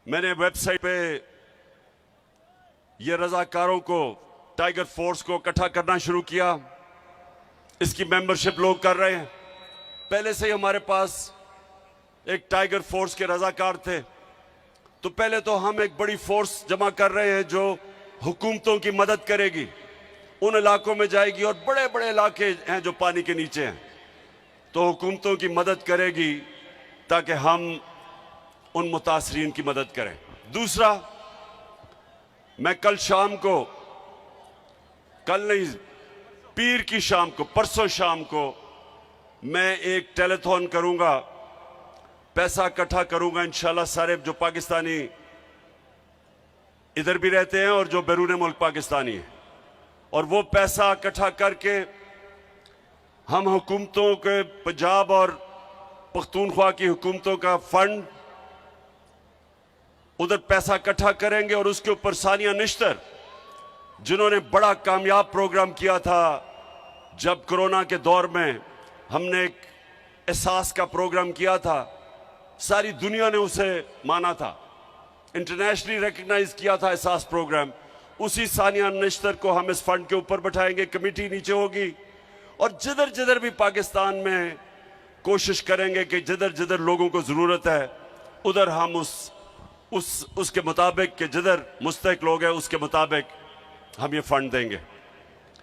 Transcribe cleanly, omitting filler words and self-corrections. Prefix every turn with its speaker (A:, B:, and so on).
A: मैंने वेबसाइट पे ये रजाकारों को, टाइगर फोर्स को इकट्ठा करना शुरू किया। इसकी मेंबरशिप लोग कर रहे हैं। पहले से ही हमारे पास एक टाइगर फोर्स के रजाकार थे, तो पहले तो हम एक बड़ी फोर्स जमा कर रहे हैं जो हुकूमतों की मदद करेगी, उन इलाकों में जाएगी, और बड़े बड़े इलाके हैं जो पानी के नीचे हैं, तो हुकूमतों की मदद करेगी ताकि हम उन मुतासरीन की मदद करें। दूसरा, मैं कल शाम को, कल नहीं, पीर की शाम को, परसों शाम को मैं एक टेलीथॉन करूंगा, पैसा इकट्ठा करूंगा इंशाल्लाह। सारे जो पाकिस्तानी इधर भी रहते हैं और जो बैरून मुल्क पाकिस्तानी हैं, और वो पैसा इकट्ठा करके हम हुकूमतों के, पंजाब और पख्तूनख्वा की हुकूमतों का फंड, उधर पैसा इकट्ठा करेंगे और उसके ऊपर सानिया निश्तर, जिन्होंने बड़ा कामयाब प्रोग्राम किया था जब कोरोना के दौर में हमने एक एहसास का प्रोग्राम किया था, सारी दुनिया ने उसे माना था, इंटरनेशनली रिकग्नाइज किया था एहसास प्रोग्राम। उसी सानिया निश्तर को हम इस फंड के ऊपर बैठाएंगे, कमेटी नीचे होगी, और जिधर जिधर भी पाकिस्तान में कोशिश करेंगे कि जिधर जिधर लोगों को जरूरत है उधर हम उसके मुताबिक, कि जिधर मुस्तहिक लोग हैं उसके मुताबिक हम ये फंड देंगे।